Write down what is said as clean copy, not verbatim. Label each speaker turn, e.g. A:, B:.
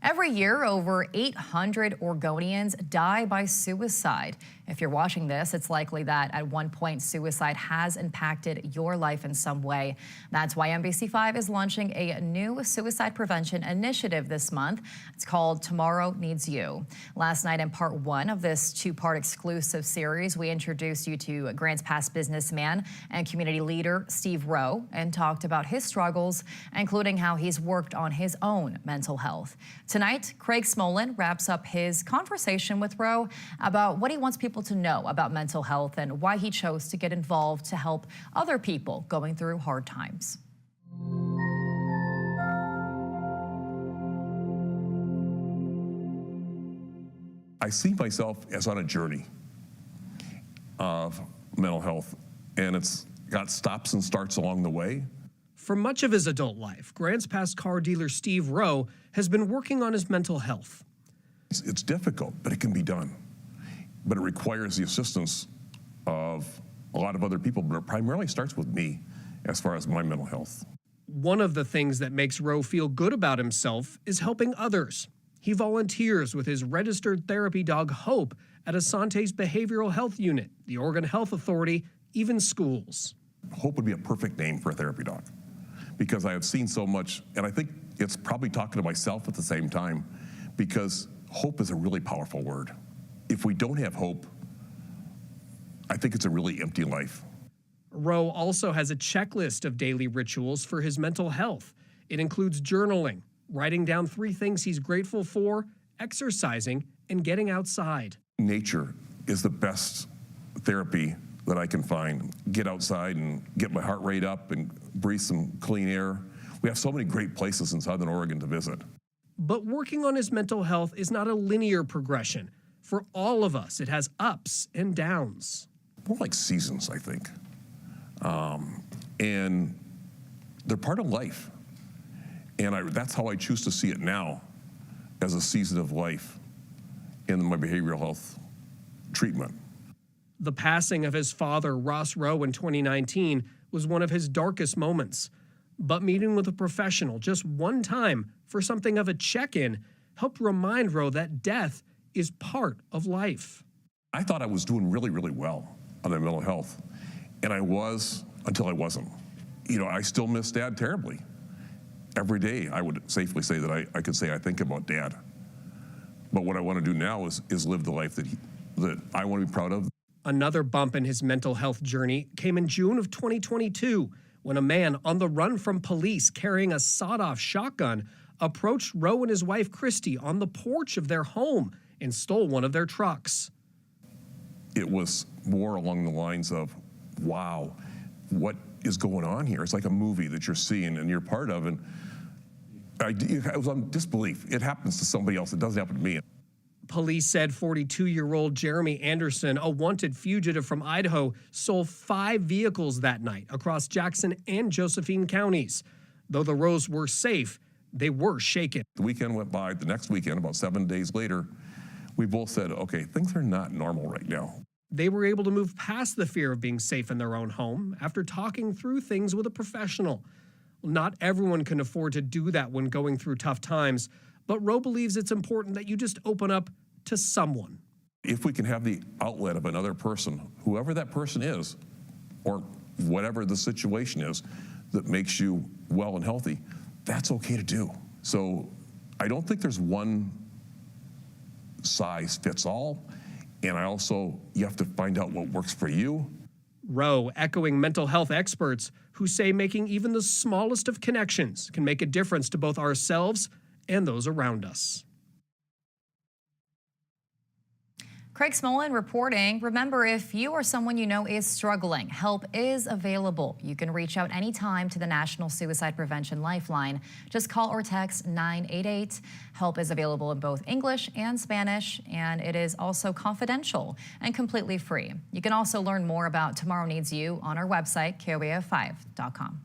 A: Every year, over 800 Oregonians die by suicide. If you're watching this, it's likely that at one point suicide has impacted your life in some way. That's why NBC5 is launching a new suicide prevention initiative this month. It's called Tomorrow Needs You. Last night in part one of this two-part exclusive series, we introduced you to Grants Pass businessman and community leader Steve Rowe and talked about his struggles, including how he's worked on his own mental health. Tonight, Craig Smolin wraps up his conversation with Rowe about what he wants people to know about mental health and why he chose to get involved to help other people going through hard times.
B: I see myself as on a journey of mental health, and it's got stops and starts along the way.
C: For much of his adult life, Grants Pass car dealer Steve Rowe has been working on his mental health.
B: It's difficult, but it can be done. But it requires the assistance of a lot of other people, but it primarily starts with me as far as my mental health.
C: One of the things that makes Rowe feel good about himself is helping others. He volunteers with his registered therapy dog, Hope, at Asante's Behavioral Health Unit, the Oregon Health Authority, even schools.
B: Hope would be a perfect name for a therapy dog because I have seen so much, and I think it's probably talking to myself at the same time, because hope is a really powerful word. If we don't have hope, I think it's a really empty life.
C: Rowe also has a checklist of daily rituals for his mental health. It includes journaling, writing down 3 things he's grateful for, exercising, and getting outside.
B: Nature is the best therapy that I can find. Get outside and get my heart rate up and breathe some clean air. We have so many great places in Southern Oregon to visit.
C: But working on his mental health is not a linear progression. For all of us, it has ups and downs.
B: More like seasons, I think. And they're part of life. And that's how I choose to see it now, as a season of life in my behavioral health treatment.
C: The passing of his father, Ross Rowe, in 2019 was one of his darkest moments. But meeting with a professional just one time for something of a check-in helped remind Rowe that death is part of life.
B: I thought I was doing really, really well on my mental health, and I was until I wasn't. You know, I still miss Dad terribly. Every day I would safely say that I could say I think about Dad. But what I want to do now is live the life that I want to be proud of.
C: Another bump in his mental health journey came in June of 2022 when a man on the run from police carrying a sawed-off shotgun approached Rowe and his wife Christy on the porch of their home and stole one of their trucks.
B: It was more along the lines of, wow, what is going on here? It's like a movie that you're seeing and you're part of, and it was on disbelief. It happens to somebody else. It doesn't happen to me.
C: Police said 42-year-old Jeremy Anderson, a wanted fugitive from Idaho, stole 5 vehicles that night across Jackson and Josephine counties. Though the Rows were safe, they were shaken.
B: The weekend went by. The next weekend, about 7 days later, we both said, okay, things are not normal right now.
C: They were able to move past the fear of being safe in their own home after talking through things with a professional. Not everyone can afford to do that when going through tough times, but Rowe believes it's important that you just open up to someone.
B: If we can have the outlet of another person, whoever that person is, or whatever the situation is that makes you well and healthy, that's okay to do. So I don't think there's one size fits all, and you have to find out what works for you.
C: Rowe echoing mental health experts who say making even the smallest of connections can make a difference to both ourselves and those around us.
A: Craig Smolin reporting. Remember, if you or someone you know is struggling, help is available. You can reach out anytime to the National Suicide Prevention Lifeline. Just call or text 988. Help is available in both English and Spanish, and it is also confidential and completely free. You can also learn more about Tomorrow Needs You on our website, KOBI5.com.